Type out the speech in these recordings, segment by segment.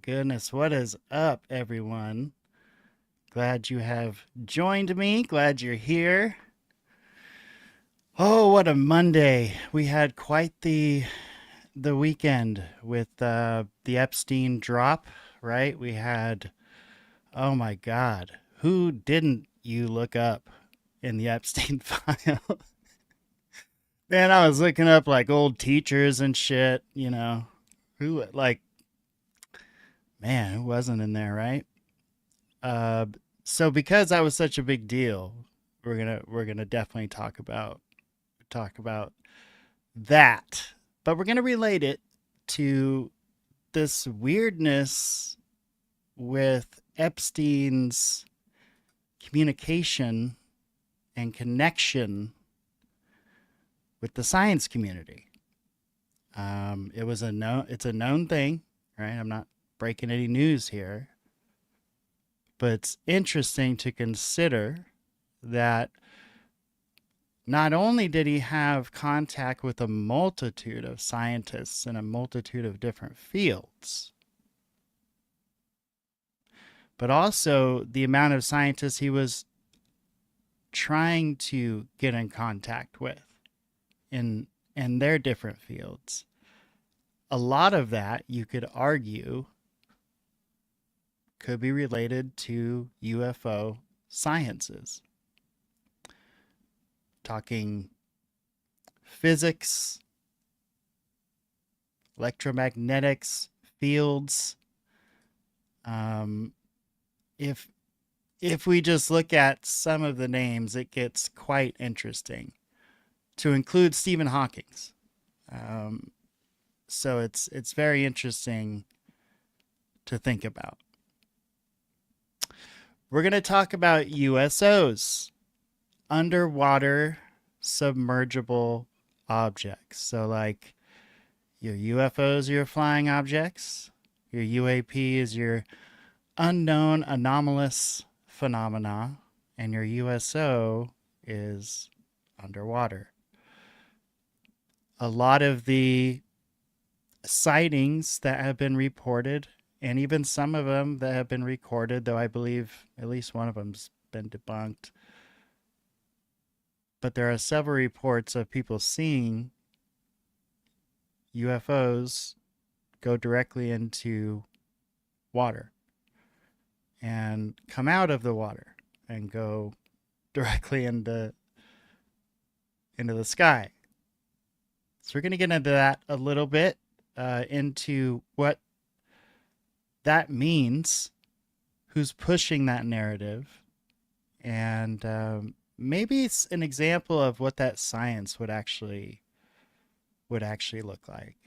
goodness. What is up, everyone? Glad you have joined me. Glad you're here. Oh, what a Monday. We had quite the weekend with the Epstein drop, right? We had, oh my God, who didn't you look up in the Epstein file? Man, I was looking up like old teachers and shit, who like, man, who wasn't in there, right? Uh, so because that was such a big deal, we're gonna definitely talk about that, but we're gonna relate it to this weirdness with Epstein's communication and connection with the science community. It's a known thing, right? I'm not breaking any news here, but it's interesting to consider that not only did he have contact with a multitude of scientists in a multitude of different fields, but also the amount of scientists he was trying to get in contact with in their different fields. A lot of that, you could argue, could be related to UFO sciences. Talking physics, electromagnetics, fields. Um, if if we just look at some of the names, it gets quite interesting. To include Stephen Hawking's. Um, so it's very interesting to think about. We're going to talk about USOs, underwater submergible objects. So like your UFOs, your flying objects, your UAP is your unknown anomalous phenomena, and your USO is underwater. A lot of the sightings that have been reported, and even some of them that have been recorded, though I believe at least one of them's been debunked, but there are several reports of people seeing UFOs go directly into water and come out of the water and go directly into the sky. So we're going to get into that a little bit, into what that means, who's pushing that narrative, and maybe it's an example of what that science would actually look like.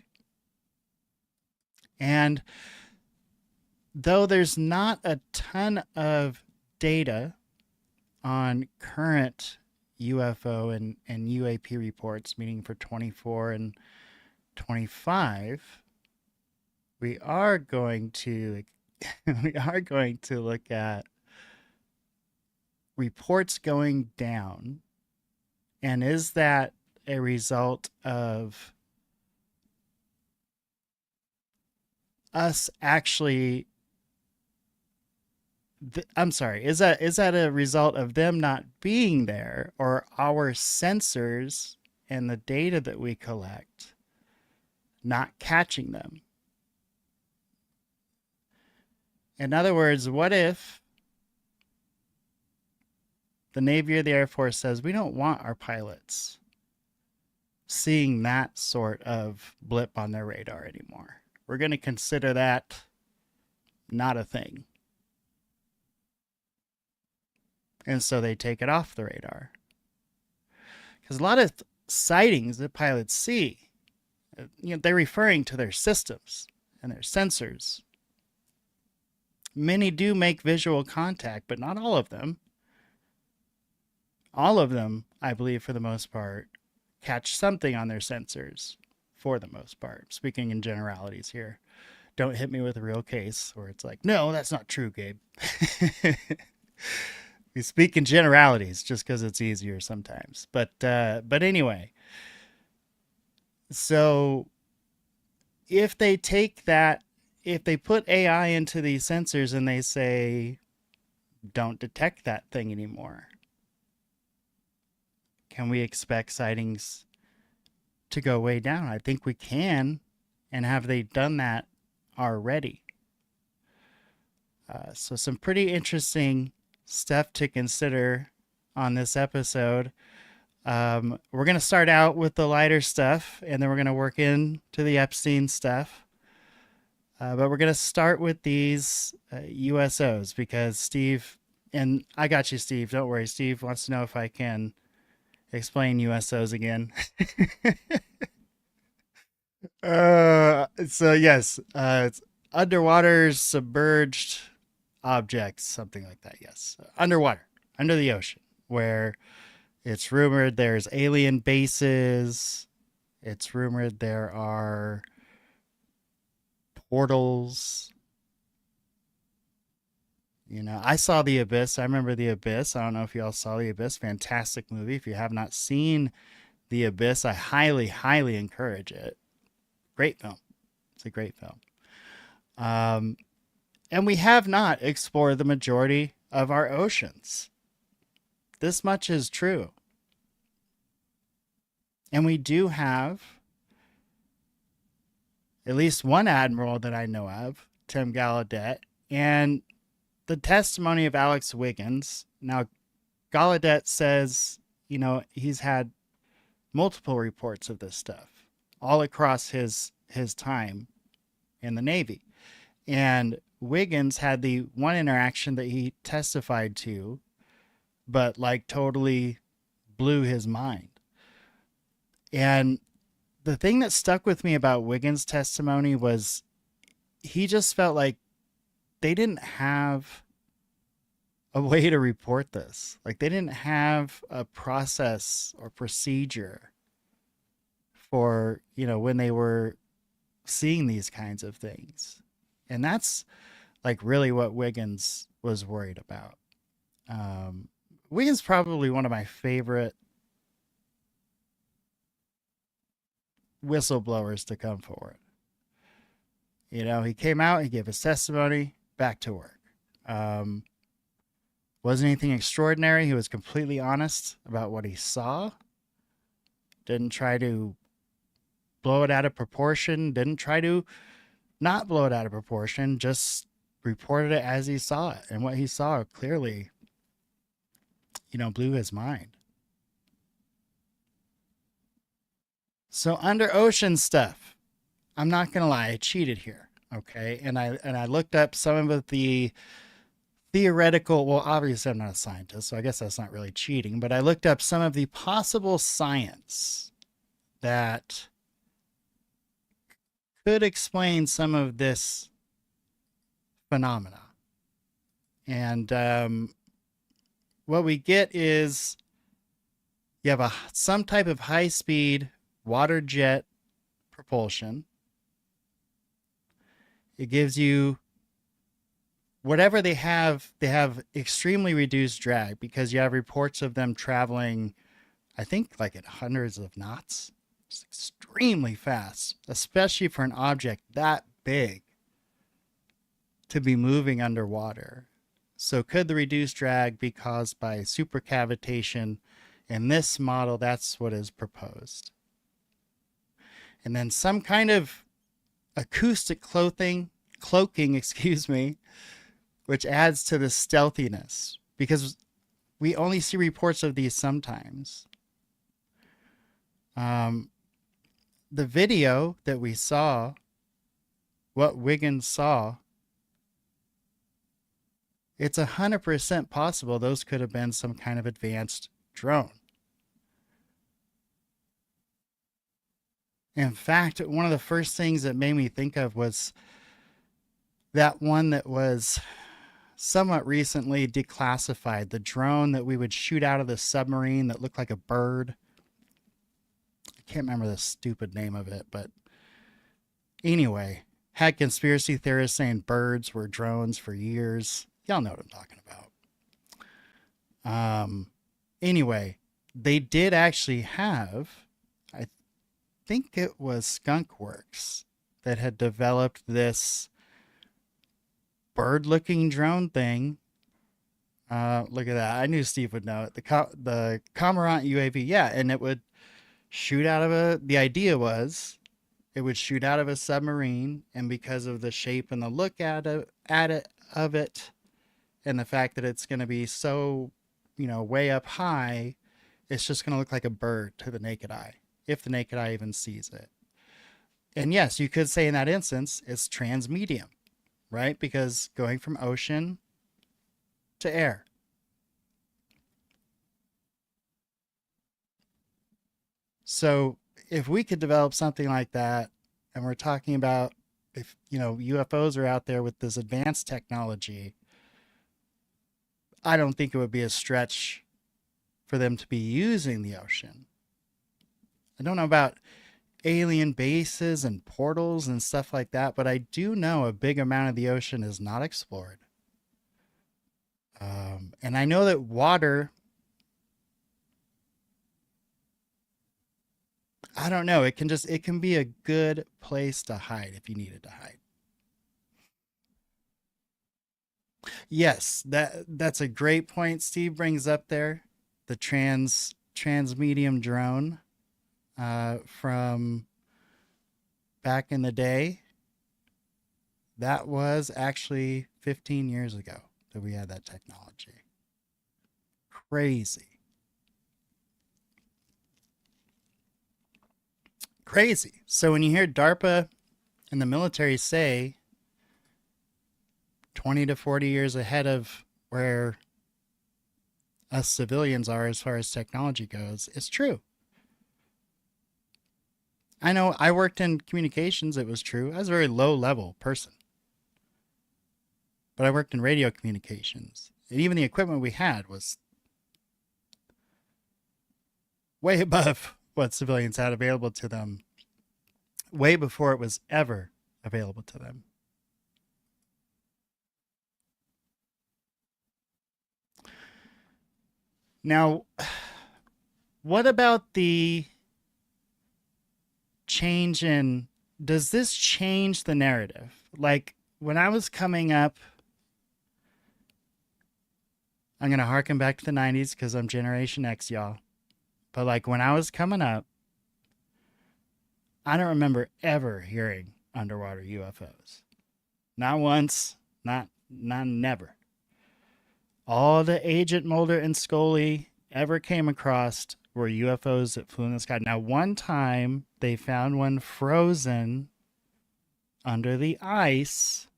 And though there's not a ton of data on current UFO and UAP reports, meaning for 24 and 25, we are going to we are going to look at reports going down, and is that a result of us actually I'm sorry, is that a result of them not being there, or our sensors and the data that we collect not catching them? In other words, what if the Navy or the Air Force says we don't want our pilots seeing that sort of blip on their radar anymore? We're going to consider that not a thing. And so they take it off the radar. Because a lot of sightings that pilots see, they're referring to their systems and their sensors. Many do make visual contact, but not all of them. All of them, I believe, for the most part, catch something on their sensors, for the most part. Speaking in generalities here. Don't hit me with a real case where it's like, no, that's not true, Gabe. We speak in generalities just because it's easier sometimes. But anyway, so if they take that if they put AI into these sensors and they say, don't detect that thing anymore, can we expect sightings to go way down? I think we can. And have they done that already? So, some pretty interesting stuff to consider on this episode. We're going to start out with the lighter stuff, and then we're going to work into the Epstein stuff. But we're going to start with these USOs because Steve, and I got you, Steve. Don't worry. Steve wants to know if I can explain USOs again. So yes, it's underwater submerged objects, something like that. Yes, underwater, under the ocean, where it's rumored there's alien bases. It's rumored there are portals. You know, I saw The Abyss. I remember The Abyss. I don't know if y'all saw The Abyss. Fantastic movie. If you have not seen The Abyss, I highly, highly encourage it. Great film. It's a great film. Um, and we have not explored the majority of our oceans. This much is true. And we do have at least one admiral that I know of, Tim Gallaudet, and the testimony of Alex Wiggins. Now, Gallaudet says, you know, he's had multiple reports of this stuff all across his time in the Navy. And Wiggins had the one interaction that he testified to, but like totally blew his mind. And the thing that stuck with me about Wiggins' testimony was he just felt like they didn't have a way to report this. Like they didn't have a process or procedure for, you know, when they were seeing these kinds of things. And that's like really what Wiggins was worried about. Wiggins probably one of my favorite whistleblowers to come forward. You know, he came out, he gave his testimony, back to work. Wasn't anything extraordinary. He was completely honest about what he saw. Didn't try to blow it out of proportion. Didn't try to not blow it out of proportion. Just reported it as he saw it. And what he saw clearly, you know, blew his mind. So under ocean stuff, I'm not going to lie, I cheated here. Okay. And I looked up some of the theoretical, well, obviously I'm not a scientist, so I guess that's not really cheating, but I looked up some of the possible science that could explain some of this phenomena. And what we get is you have some type of high-speed water jet propulsion. It gives you whatever they have extremely reduced drag because you have reports of them traveling, I think, like at hundreds of knots. It's extremely fast, especially for an object that big to be moving underwater. So could the reduced drag be caused by supercavitation? In this model, that's what is proposed. And then some kind of acoustic cloaking, excuse me, which adds to the stealthiness because we only see reports of these sometimes. The video that we saw, what Wiggins saw, it's 100% possible those could have been some kind of advanced drone. In fact, one of the first things that made me think of was that one that was somewhat recently declassified, the drone that we would shoot out of the submarine that looked like a bird. I can't remember the stupid name of it, but anyway, had conspiracy theorists saying birds were drones for years. Y'all know what I'm talking about. Anyway, they did actually have, I think it was Skunk Works that had developed this bird-looking drone thing. Look at that. I knew Steve would know it. The Cormorant UAV, yeah, and it would shoot out of a. The idea was it would shoot out of a submarine, and because of the shape and the look at it of it, and the fact that it's going to be so, way up high, it's just going to look like a bird to the naked eye, if the naked eye even sees it. And yes, you could say in that instance it's transmedium, right? Because going from ocean to air. So if we could develop something like that, and we're talking about if UFOs are out there with this advanced technology, I don't think it would be a stretch for them to be using the ocean. I don't know about alien bases and portals and stuff like that, but I do know a big amount of the ocean is not explored. And I know that water, I don't know, it can be a good place to hide if you needed to hide. Yes, that's a great point Steve brings up there. The transmedium drone from back in the day. That was actually 15 years ago that we had that technology. Crazy. Crazy. So when you hear DARPA and the military say 20 to 40 years ahead of where us civilians are as far as technology goes, it's true. I know I worked in communications, it was true. I was a very low level person, but I worked in radio communications. And even the equipment we had was way above what civilians had available to them, way before it was ever available to them. Now, what about the change in, does this change the narrative? Like when I was coming up, I'm going to harken back to the 90s because I'm Generation X, y'all. But like when I was coming up, I don't remember ever hearing underwater UFOs. Not once, not never. All the Agent Mulder and Scully ever came across were UFOs that flew in the sky. Now, one time they found one frozen under the ice,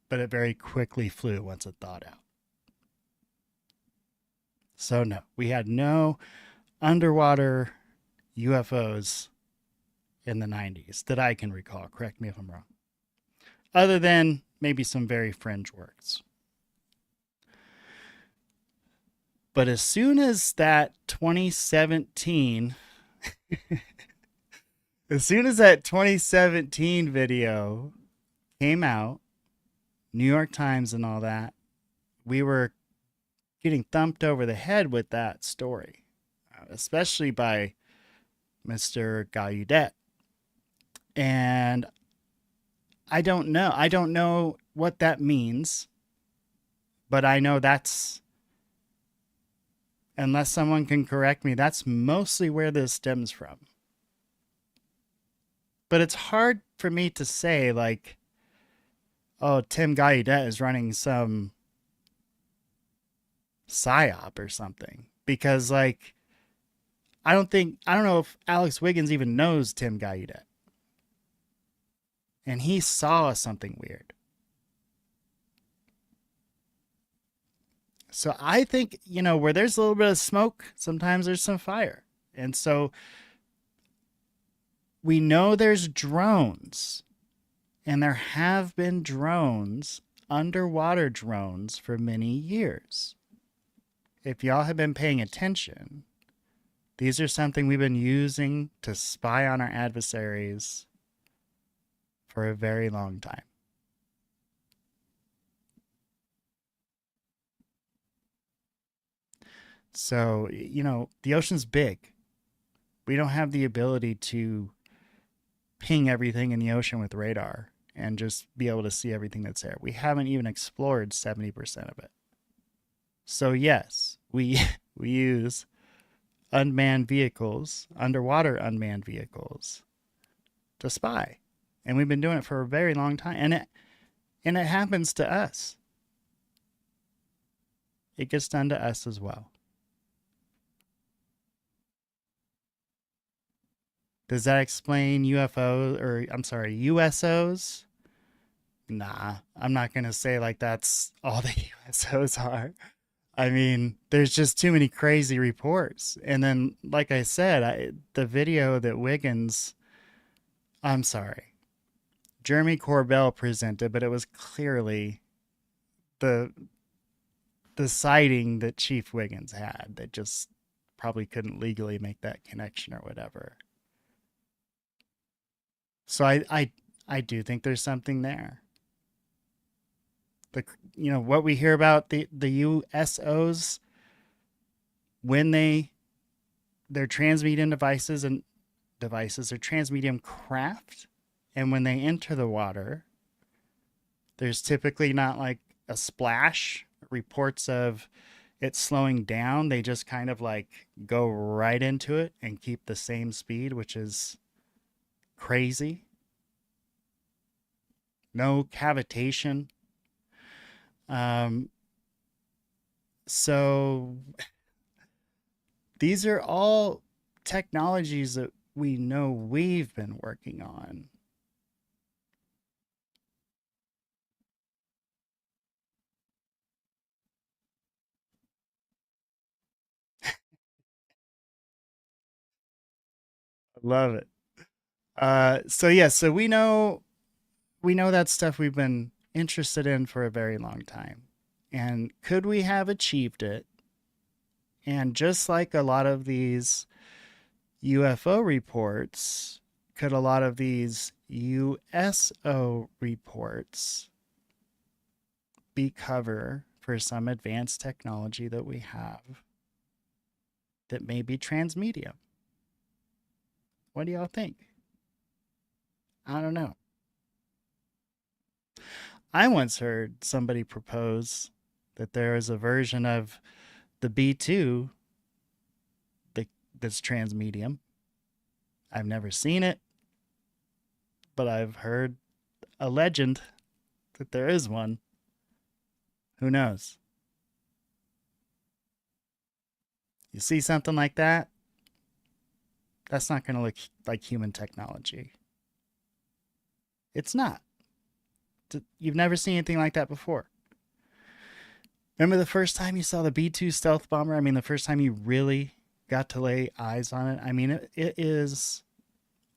but it very quickly flew once it thawed out. So, no, we had no underwater UFOs in the 90s that I can recall. Correct me if I'm wrong. Other than maybe some very fringe works. But as soon as that 2017, as soon as that 2017 video came out, New York Times and all that, we were getting thumped over the head with that story, especially by Mr. Gallaudet. And I don't know. I don't know what that means, but I know that's, unless someone can correct me, that's mostly where this stems from. But it's hard for me to say, like, oh, Tim Gallaudet is running some psyop or something. Because, like, I don't know if Alex Wiggins even knows Tim Gallaudet. And he saw something weird. So I think, where there's a little bit of smoke, sometimes there's some fire. And so we know there's drones, and there have been drones, underwater drones, for many years. If y'all have been paying attention, these are something we've been using to spy on our adversaries for a very long time. So, the ocean's big. We don't have the ability to ping everything in the ocean with radar and just be able to see everything that's there. We haven't even explored 70% of it. So yes, we we use unmanned vehicles, underwater unmanned vehicles to spy. And we've been doing it for a very long time. And it happens to us. It gets done to us as well. Does that explain UFO or I'm sorry, USOs? Nah, I'm not going to say like that's all the USOs are. I mean, there's just too many crazy reports. And then, like I said, the video that Wiggins, I'm sorry, Jeremy Corbell presented, but it was clearly the the sighting that Chief Wiggins had that just probably couldn't legally make that connection or whatever. So I do think there's something there. The what we hear about the USOs when they're transmedium devices are transmedium craft, and when they enter the water, there's typically not like a splash reports of it slowing down. They just kind of like go right into it and keep the same speed, which is crazy. No cavitation. Um, so these are all technologies that we know we've been working on. I love it. So yeah, so we know that stuff we've been interested in for a very long time. And could we have achieved it? And just like a lot of these UFO reports, could a lot of these USO reports be cover for some advanced technology that we have that may be transmedium? What do y'all think? I don't know. I once heard somebody propose that there is a version of the B2 that's transmedium. I've never seen it, but I've heard a legend that there is one. Who knows? You see something like that, that's not going to look like human technology. It's not. You've never seen anything like that before. Remember the first time you saw the B 2 stealth bomber? I mean, the first time you really got to lay eyes on it? I mean, it is.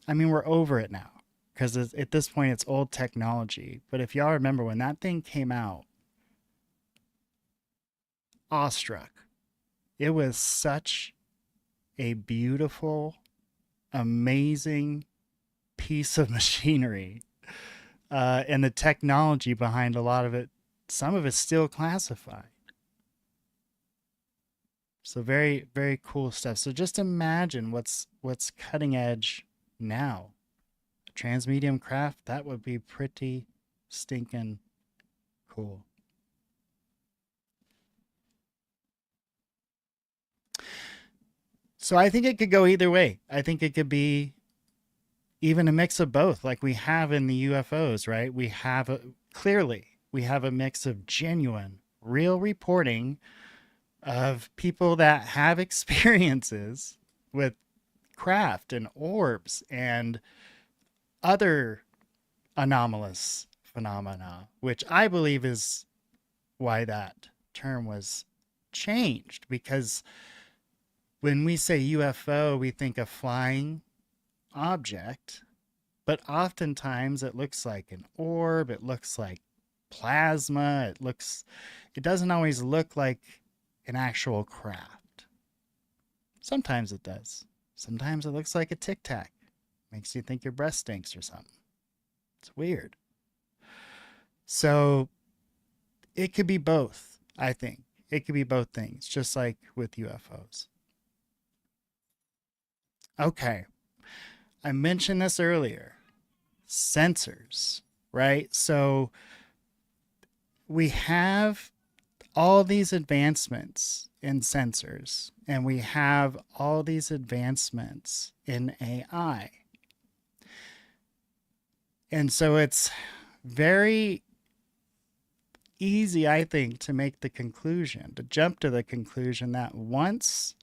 I mean, we're over it now because at this point it's old technology. But if y'all remember when that thing came out, awestruck. It was such a beautiful, amazing piece of machinery. And the technology behind a lot of it, some of it's still classified. So very, very cool stuff. So just imagine what's cutting edge now. Transmedium craft, that would be pretty stinking cool. So I think it could go either way. I think it could be even a mix of both, like we have in the UFOs, right? Clearly we have a mix of genuine, real reporting of people that have experiences with craft and orbs and other anomalous phenomena, which I believe is why that term was changed. Because when we say UFO, we think of flying object, but oftentimes it looks like an orb, it looks like plasma, it doesn't always look like an actual craft. Sometimes it does. Sometimes it looks like a tic tac. Makes you think your breath stinks or something. It's weird. So it could be both, I think. It could be both things, just like with UFOs. Okay, I mentioned this earlier. Sensors. right? So we have all these advancements in sensors, and we have all these advancements in AI. And so it's very easy, I think, to make the conclusion, to jump to the conclusion that once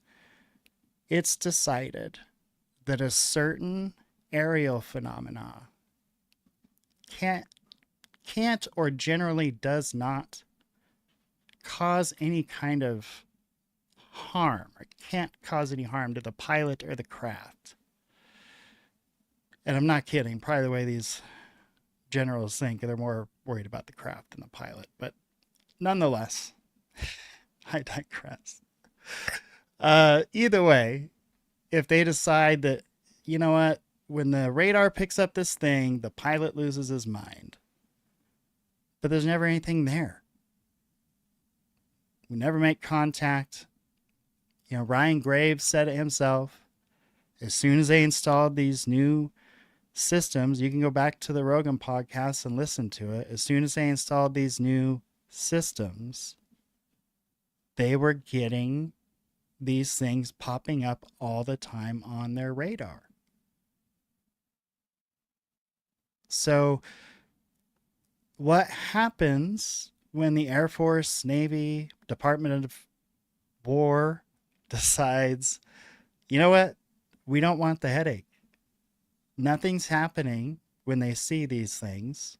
it's decided that a certain aerial phenomena can't or generally does not cause any kind of harm, or can't cause any harm to the pilot or the craft. And I'm not kidding, probably the way these generals think, they're more worried about the craft than the pilot. But nonetheless, I digress. Either way, if they decide that, you know what, when the radar picks up this thing, the pilot loses his mind. But there's never anything there. We never make contact. You know, Ryan Graves said it himself. As soon as they installed these new systems, you can go back to the Rogan podcast and listen to it. As soon as they installed these new systems, they were getting these things popping up all the time on their radar. So, what happens when the Air Force, Navy, Department of War decides, you know what? We don't want the headache. Nothing's happening when they see these things.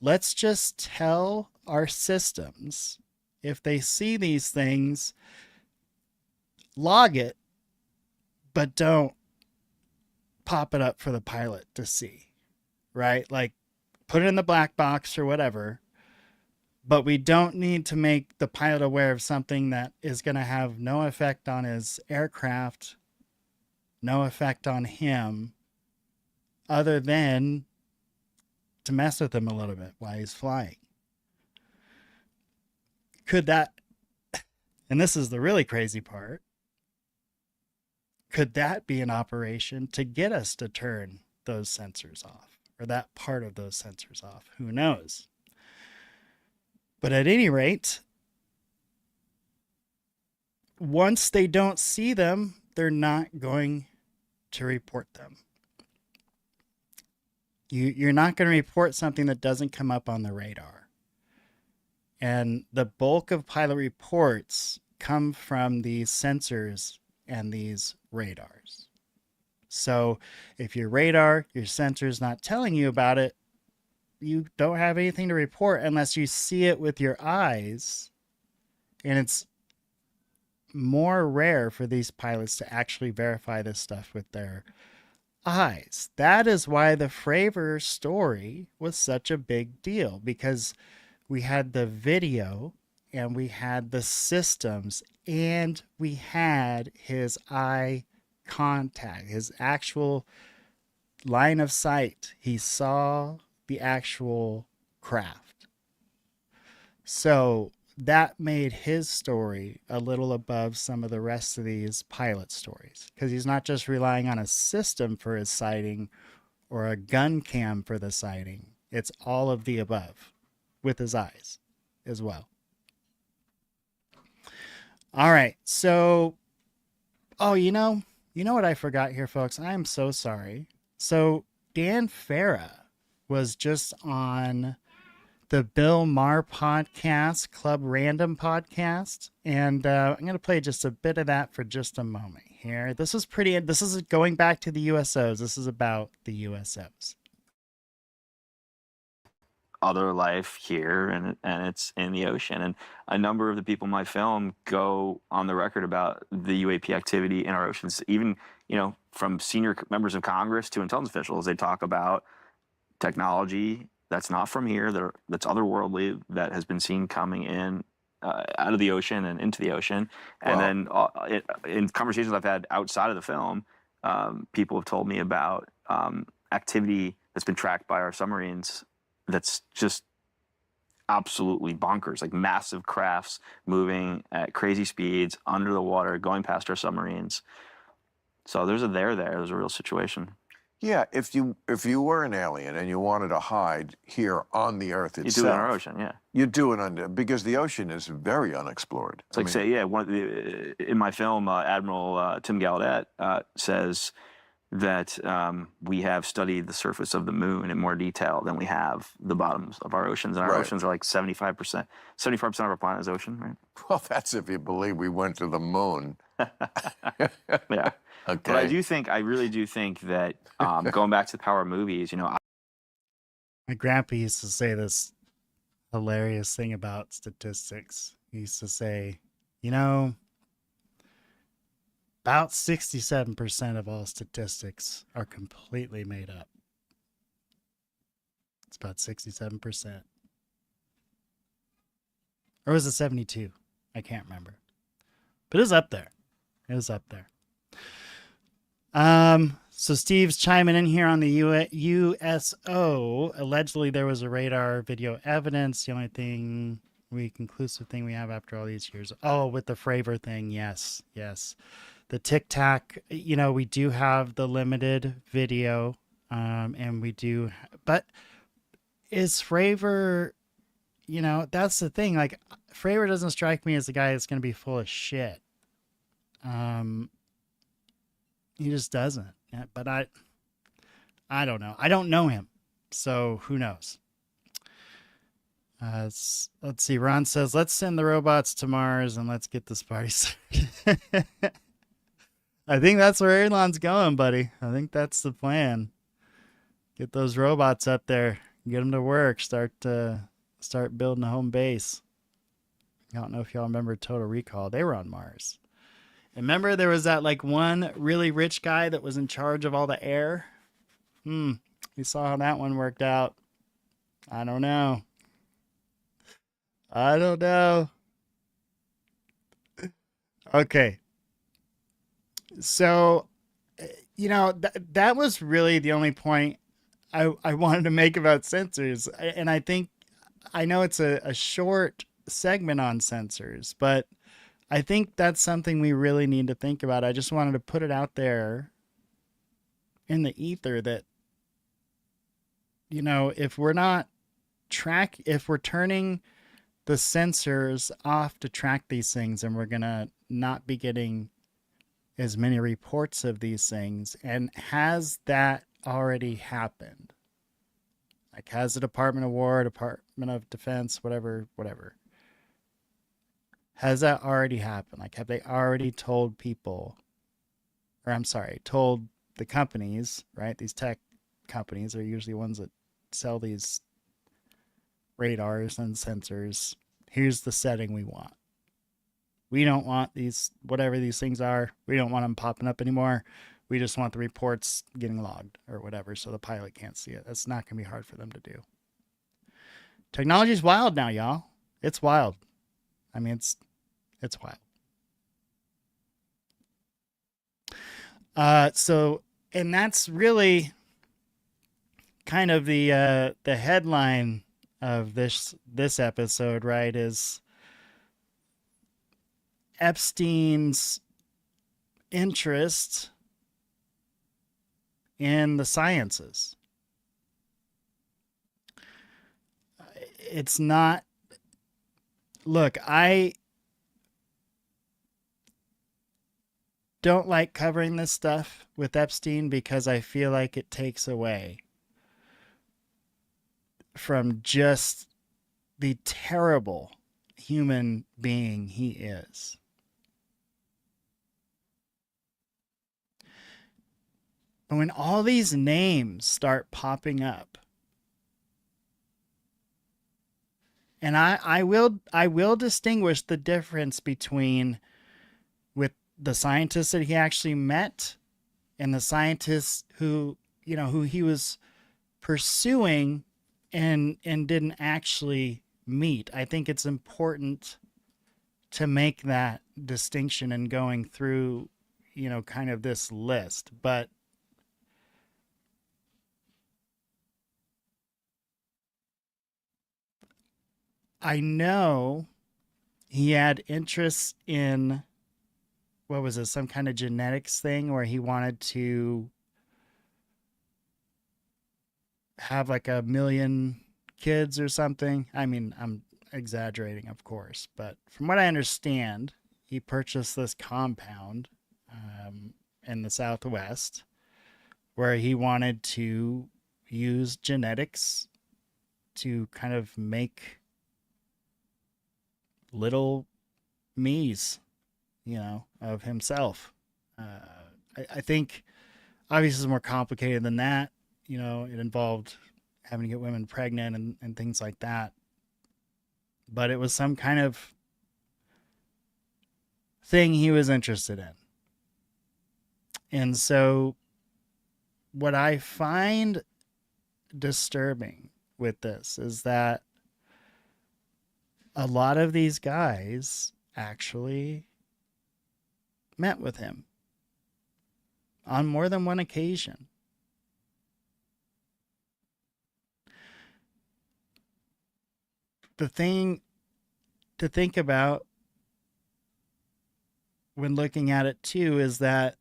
Let's just tell our systems, if they see these things, log it, but don't pop it up for the pilot to see, right? Like, put it in the black box or whatever, but we don't need to make the pilot aware of something that is going to have no effect on his aircraft, no effect on him, other than to mess with him a little bit while he's flying. Could that, and this is the really crazy part, could that be an operation to get us to turn those sensors off, or that part of those sensors off? Who knows? But at any rate, once they don't see them, they're not going to report them. You're not going to report something that doesn't come up on the radar. And the bulk of pilot reports come from these sensors and these radars. So if your radar, your sensor is not telling you about it, you don't have anything to report unless you see it with your eyes. And it's more rare for these pilots to actually verify this stuff with their eyes. That is why the Fravor story was such a big deal, because we had the video and we had the systems and we had his eye contact, his actual line of sight. He saw the actual craft. So that made his story a little above some of the rest of these pilot stories, because he's not just relying on a system for his sighting or a gun cam for the sighting. It's all of the above with his eyes as well. All right. So, oh, you know what I forgot here, folks? I'm so sorry. So Dan Farah was just on the Bill Maher podcast, Club Random podcast, and I'm going to play just a bit of that for just a moment here. This is going back to the USOs. This is about the USOs. Other life here, and it's in the ocean. And a number of the people in my film go on the record about the UAP activity in our oceans. Even, from senior members of Congress to intelligence officials, they talk about technology that's not from here, that's otherworldly, that has been seen coming in out of the ocean and into the ocean. And then in conversations I've had outside of the film, people have told me about activity that's been tracked by our submarines that's just absolutely bonkers, like massive crafts moving at crazy speeds under the water, going past our submarines. So there's a real situation. Yeah, if you were an alien and you wanted to hide here on the Earth You do it in our itself, ocean, yeah. you do it under because the ocean is very unexplored. It's I like, mean, say, yeah, one of the in my film, Admiral Tim Gallaudet says that we have studied the surface of the moon in more detail than we have the bottoms of our oceans, and our right. oceans are like 75% of our planet is ocean, right? Well, that's if you believe we went to the moon. Yeah. But Okay. I really do think that going back to the power of movies, My grandpa used to say this hilarious thing about statistics. He used to say, you know, about 67% of all statistics are completely made up. It's about 67%. Or was it 72? I can't remember. But it was up there. It was up there. So Steve's chiming in here on the USO. Allegedly, there was a radar video evidence. The only conclusive thing we have after all these years. Oh, with the Fravor thing. Yes. The Tic Tac, we do have the limited video. And we do, but is Fravor, that's the thing. Like, Fravor doesn't strike me as the guy that's going to be full of shit. He just doesn't. Yeah, but I don't know. I don't know him, so who knows? Let's see. Ron says, "Let's send the robots to Mars and let's get this party started." I think that's where Elon's going, buddy. I think that's the plan. Get those robots up there, get them to work, start building a home base. I don't know if y'all remember Total Recall. They were on Mars. Remember there was that like one really rich guy that was in charge of all the air? We saw how that one worked out. I don't know. Okay. So, that was really the only point I wanted to make about sensors. And I know it's a short segment on sensors, but I think that's something we really need to think about. I just wanted to put it out there in the ether that, if we're turning the sensors off to track these things, and we're going to not be getting as many reports of these things. And has that already happened? Like, has the Department of War, Department of Defense, whatever, has that already happened? Like, have they already told people, or I'm sorry, told the companies, right? These tech companies are usually ones that sell these radars and sensors. Here's the setting we want. We don't want these, whatever these things are, we don't want them popping up anymore. We just want the reports getting logged or whatever so the pilot can't see it. That's not going to be hard for them to do. Technology's wild now, y'all. It's wild. I mean, it's wild. And that's really kind of the headline of this episode, right? Is Epstein's interest in the sciences. It's not. Look, I don't like covering this stuff with Epstein because I feel like it takes away from just the terrible human being he is. But when all these names start popping up, and I will distinguish the difference between with the scientists that he actually met and the scientists who he was pursuing and didn't actually meet. I think it's important to make that distinction in going through, kind of this list. But I know he had interests in, what was it, some kind of genetics thing where he wanted to have like 1 million kids or something. I mean, I'm exaggerating, of course, but from what I understand, he purchased this compound in the Southwest where he wanted to use genetics to kind of make little me's, of himself. I think obviously it's more complicated than that. It involved having to get women pregnant and things like that. But it was some kind of thing he was interested in. And so, what I find disturbing with this is that a lot of these guys actually met with him on more than one occasion. The thing to think about when looking at it too is that,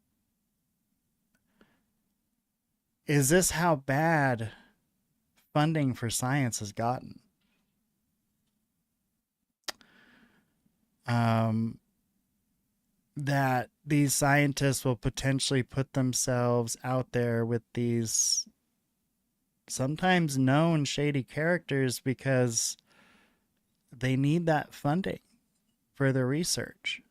is this how bad funding for science has gotten? That these scientists will potentially put themselves out there with these sometimes known shady characters because they need that funding for their research.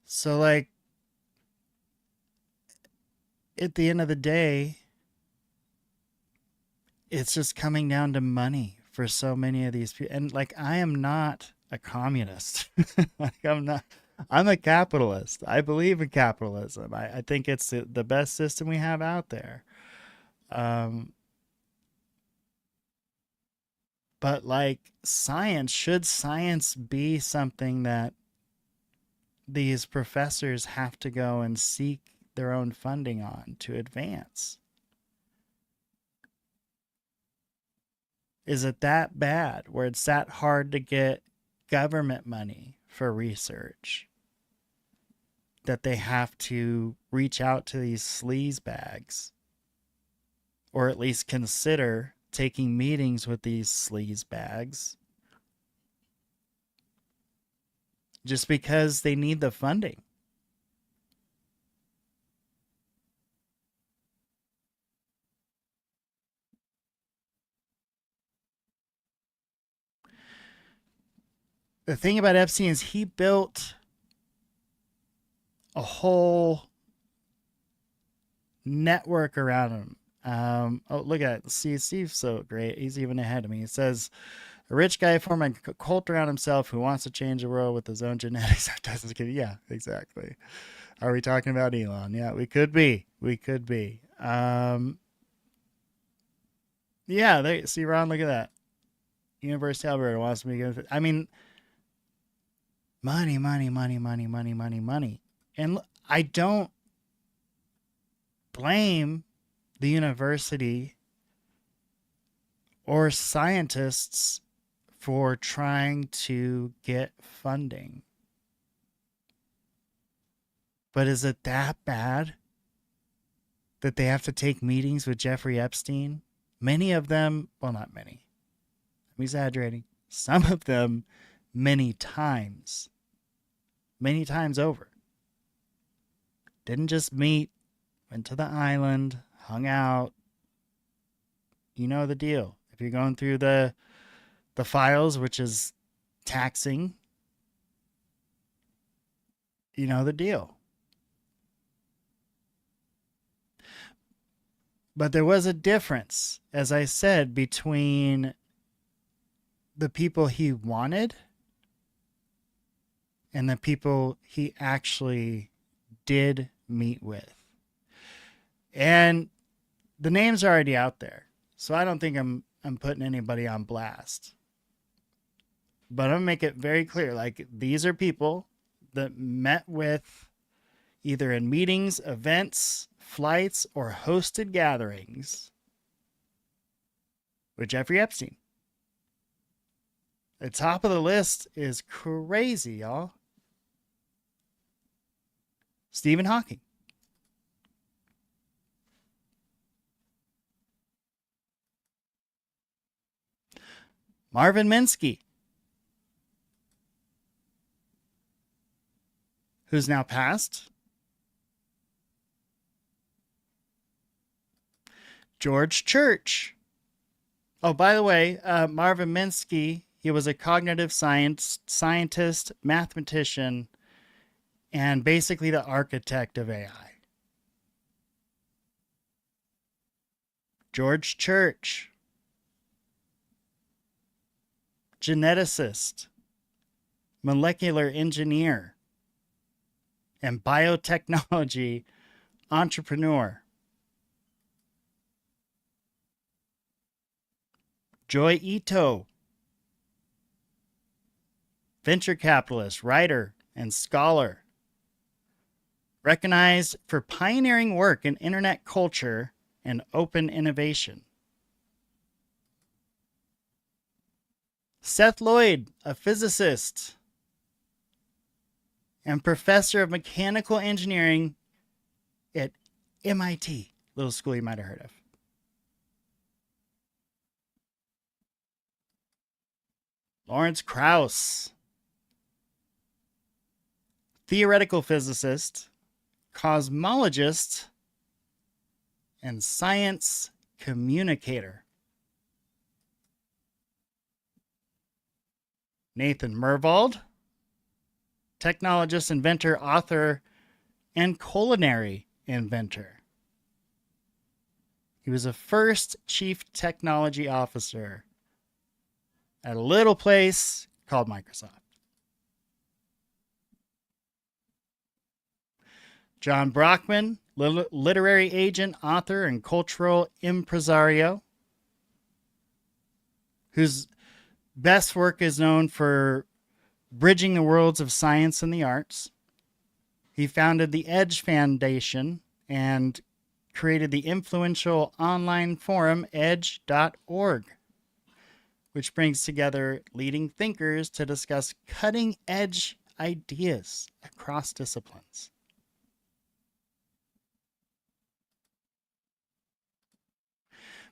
So, like, at the end of the day, it's just coming down to money for so many of these people. And, like, I am not a communist. Like, I'm a capitalist. I believe in capitalism. I think it's the best system we have out there. Um, but, like, should science be something that these professors have to go and seek their own funding on to advance? Is it that bad where it's that hard to get government money for research that they have to reach out to these sleaze bags, or at least consider taking meetings with these sleaze bags just because they need the funding? The thing about Epstein is he built a whole network around him. Oh, look at it. See, Steve's so great. He's even ahead of me. It says, a rich guy forming a cult around himself who wants to change the world with his own genetics. Doesn't get it. Yeah, exactly. Are we talking about Elon? Yeah, we could be. We could be. Yeah, there. See, Ron, look at that. University of Alberta wants to be good. I mean, money, money, money, money, money, money, money. And I don't blame the university or scientists for trying to get funding. But is it that bad that they have to take meetings with Jeffrey Epstein? Many of them, well, not many. I'm exaggerating. Some of them, many times over. Didn't just meet, went to the island, hung out. You know the deal. If you're going through the files, which is taxing, you know the deal. But there was a difference, as I said, between the people he wanted and the people he actually did meet with. And the names are already out there, so I don't think I'm putting anybody on blast. But I'm going to make it very clear, like, these are people that met with either in meetings, events, flights, or hosted gatherings with Jeffrey Epstein. The top of the list is crazy, y'all. Stephen Hawking. Marvin Minsky, who's now passed. George Church. Oh, by the way, Marvin Minsky, he was a cognitive scientist, mathematician, and basically the architect of AI. George Church, geneticist, molecular engineer, and biotechnology entrepreneur. Joy Ito, venture capitalist, writer, and scholar, recognized for pioneering work in internet culture and open innovation. Seth Lloyd, a physicist and professor of mechanical engineering at MIT, little school you might have heard of. Lawrence Krauss, theoretical physicist, cosmologist, and science communicator. Nathan Myhrvold, technologist, inventor, author, and culinary inventor. He was the first chief technology officer at a little place called Microsoft. John Brockman, literary agent, author, and cultural impresario, whose best work is known for bridging the worlds of science and the arts. He founded the Edge Foundation and created the influential online forum edge.org, which brings together leading thinkers to discuss cutting-edge ideas across disciplines.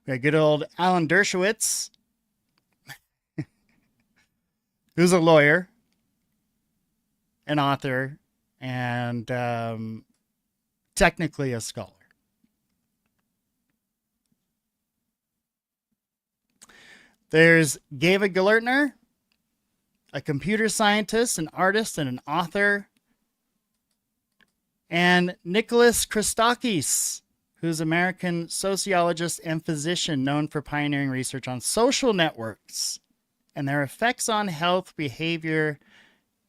We got good old Alan Dershowitz, who's a lawyer, an author, and technically a scholar. There's Gava Galertner, a computer scientist, an artist, and an author. And Nicholas Christakis, who's an American sociologist and physician known for pioneering research on social networks and their effects on health, behavior,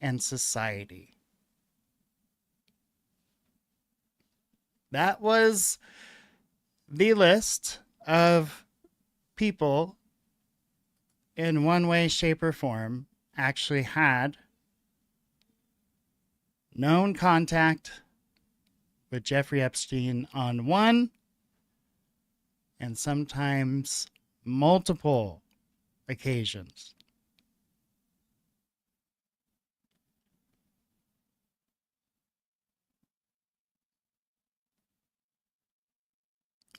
and society. That was the list of people in one way, shape, or form actually had known contact with Jeffrey Epstein on one and sometimes multiple occasions.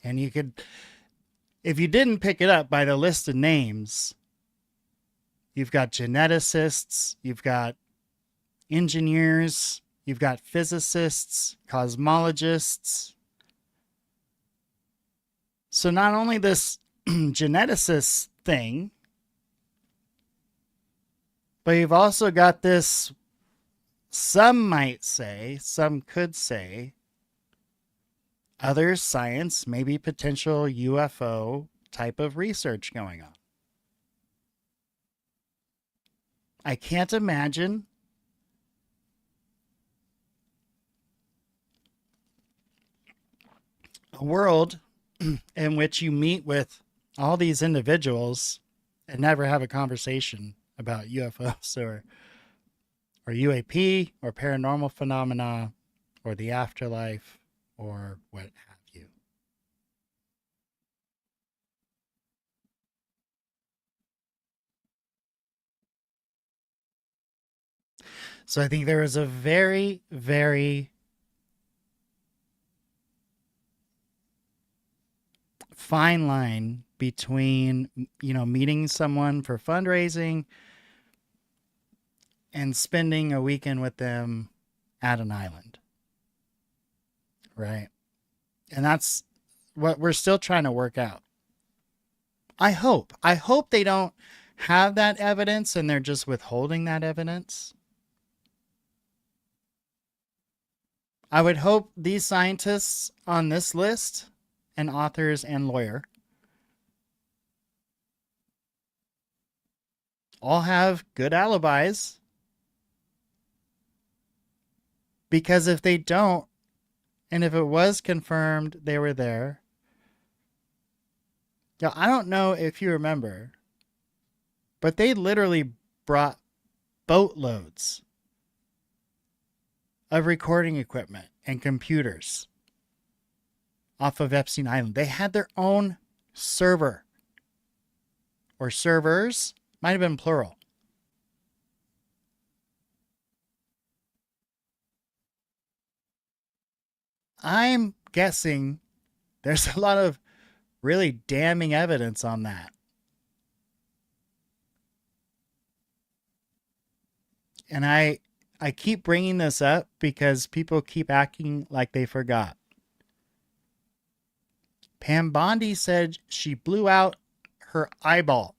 And you could, if you didn't pick it up by the list of names, you've got geneticists, you've got engineers, you've got physicists, cosmologists. So not only this geneticist thing, but you've also got this, some might say, some could say, other science, maybe potential UFO type of research going on. I can't imagine a world in which you meet with all these individuals and never have a conversation about UFOs or UAP or paranormal phenomena or the afterlife or what have you. So I think there was a very, very fine line between, meeting someone for fundraising and spending a weekend with them at an island. Right. And that's what we're still trying to work out. I hope. I hope they don't have that evidence and they're just withholding that evidence. I would hope these scientists on this list, and authors and lawyer, all have good alibis. Because if they don't, and if it was confirmed they were there, now I don't know if you remember, but they literally brought boatloads of recording equipment and computers off of Epstein Island. They had their own server, or servers, might have been plural. I'm guessing there's a lot of really damning evidence on that. And I keep bringing this up because people keep acting like they forgot. Pam Bondi said she blew out her eyeball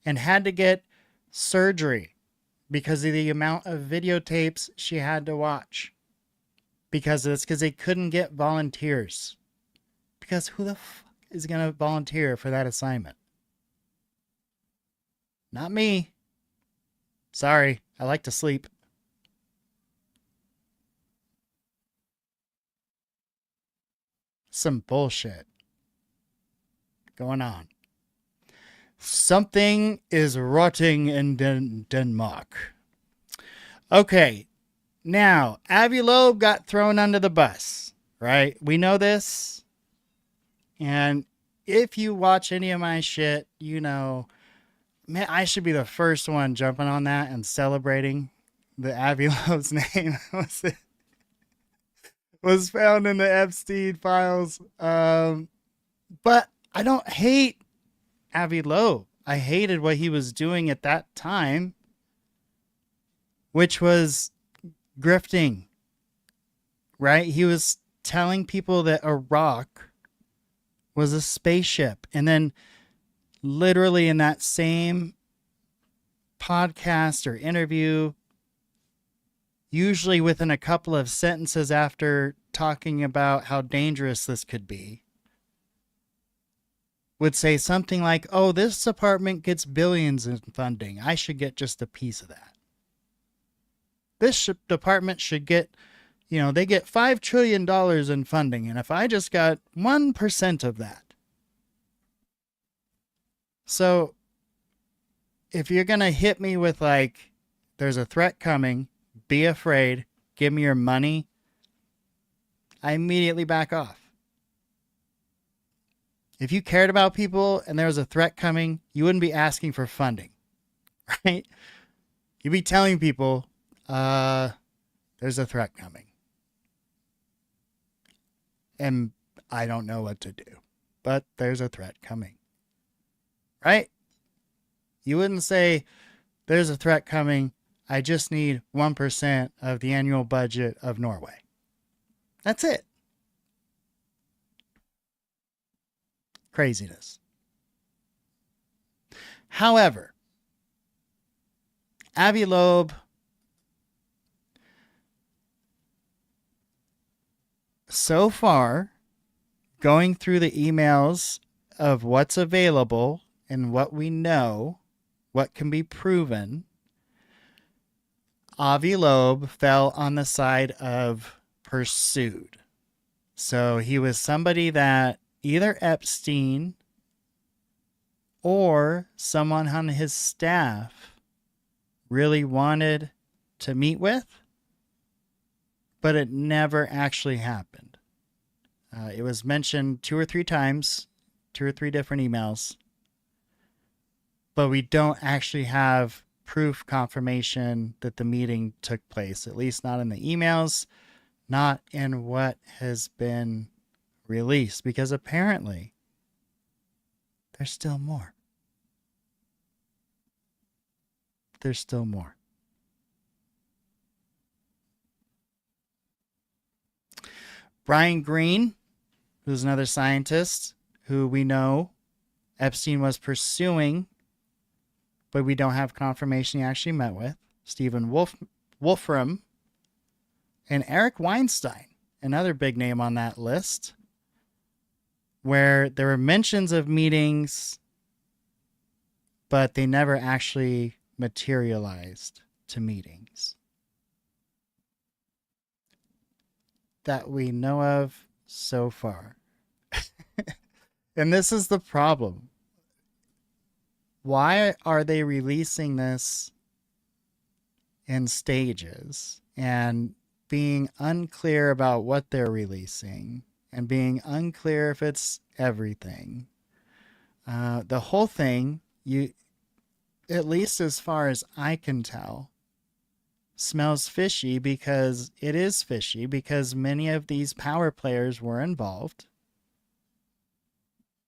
and had to get surgery because of the amount of videotapes she had to watch. Because they couldn't get volunteers. Because who the fuck is going to volunteer for that assignment? Not me. Sorry, I like to sleep. Some bullshit going on. Something is rotting in Denmark. Okay, now, Avi Loeb got thrown under the bus, right? We know this. And if you watch any of my shit, you know, man, I should be the first one jumping on that and celebrating the Avi Loeb's name was found in the Epstein files. But I don't hate Avi Loeb. I hated what he was doing at that time, which was grifting, right? He was telling people that a rock was a spaceship. And then literally in that same podcast or interview, usually within a couple of sentences after talking about how dangerous this could be, would say something like, oh, this department gets billions in funding. I should get just a piece of that. This department should get, they get $5 trillion in funding. And if I just got 1% of that. So if you're going to hit me with like, there's a threat coming, be afraid, give me your money, I immediately back off. If you cared about people and there was a threat coming, you wouldn't be asking for funding, right? You'd be telling people, there's a threat coming. And I don't know what to do, but there's a threat coming, right? You wouldn't say, there's a threat coming. I just need 1% of the annual budget of Norway. That's it. Craziness. However, Avi Loeb so far, going through the emails of what's available and what we know, what can be proven, Avi Loeb fell on the side of pursued. So he was somebody that either Epstein or someone on his staff really wanted to meet with, but it never actually happened. It was mentioned 2 or 3 times, 2 or 3 different emails, but we don't actually have proof confirmation that the meeting took place, at least not in the emails, not in what has been released, because apparently there's still more. There's still more. Brian Greene, who's another scientist who we know Epstein was pursuing, but we don't have confirmation he actually met with. Stephen Wolfram, and Eric Weinstein, another big name on that list, where there were mentions of meetings, but they never actually materialized to meetings that we know of so far. And this is the problem. Why are they releasing this in stages and being unclear about what they're releasing and being unclear if it's everything? The whole thing, at least as far as I can tell, smells fishy, because it is fishy, because many of these power players were involved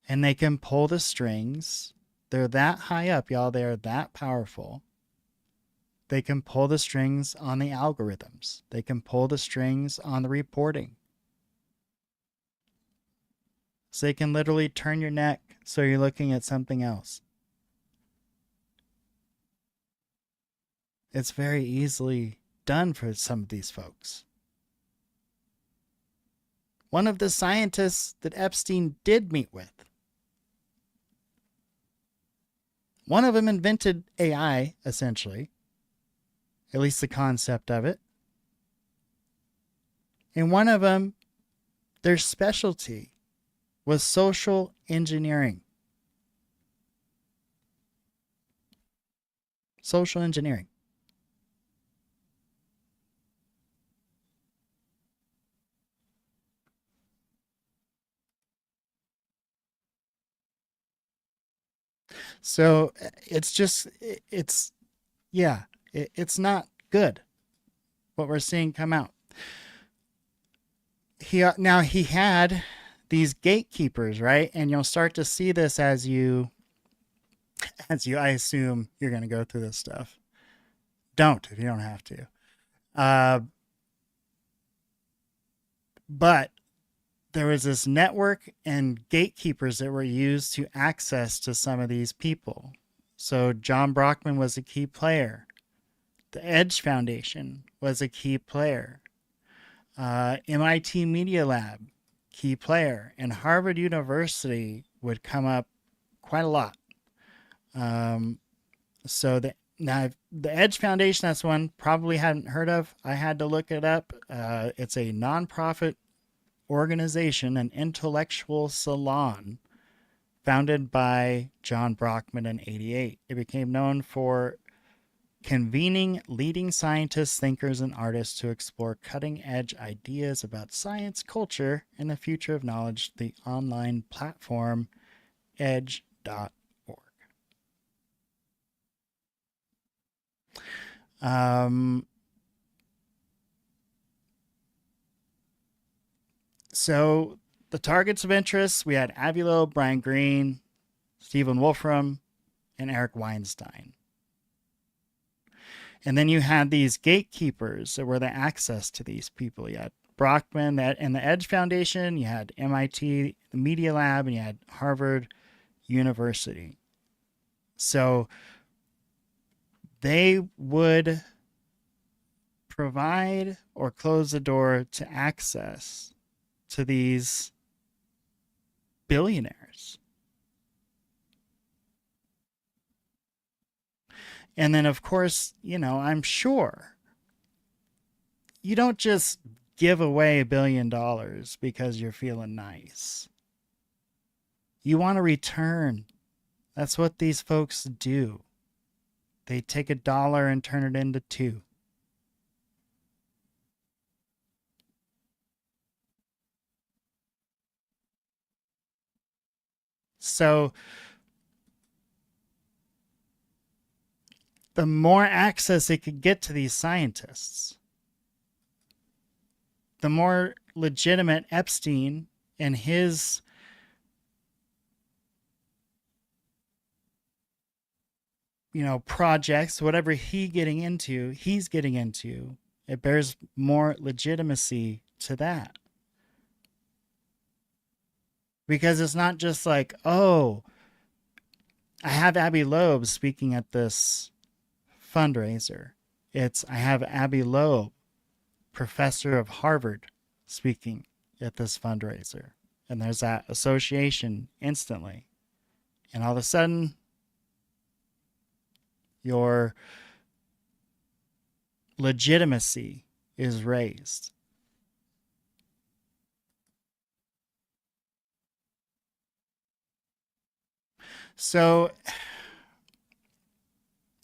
and they can pull the strings. They're that high up, y'all. They're that powerful. They can pull the strings on the algorithms. They can pull the strings on the reporting. So they can literally turn your neck so you're looking at something else. It's very easily done for some of these folks. One of the scientists that Epstein did meet with, one of them invented AI, essentially, at least the concept of it. And one of them, their specialty was social engineering. Social engineering. So it's not good what we're seeing come out. He had these gatekeepers, right? And you'll start to see this as I assume you're going to go through this stuff. Don't, if you don't have to. But there was this network and gatekeepers that were used to access to some of these people. So John Brockman was a key player. The Edge Foundation was a key player. MIT Media Lab, key player. And Harvard University would come up quite a lot. Now the Edge Foundation, that's one probably hadn't heard of. I had to look it up. It's a nonprofit organization, an intellectual salon founded by John Brockman in '88. It became known for convening leading scientists, thinkers, and artists to explore cutting-edge ideas about science, culture, and the future of knowledge. The online platform edge.org. So the targets of interest, we had Avulo, Brian Greene, Stephen Wolfram, and Eric Weinstein. And then you had these gatekeepers that were the access to these people. You had Brockman and the Edge Foundation, you had MIT, the Media Lab, and you had Harvard University. So they would provide or close the door to access to these billionaires. And then, of course, I'm sure you don't just give away $1 billion because you're feeling nice. You want a return. That's what these folks do. They take $1 and turn it into $2. So the more access it could get to these scientists, the more legitimate Epstein and his projects, whatever he's getting into, it bears more legitimacy to that. Because it's not just like, oh, I have Abby Loeb speaking at this fundraiser. It's, I have Abby Loeb, professor of Harvard, speaking at this fundraiser. And there's that association instantly. And all of a sudden, your legitimacy is raised. So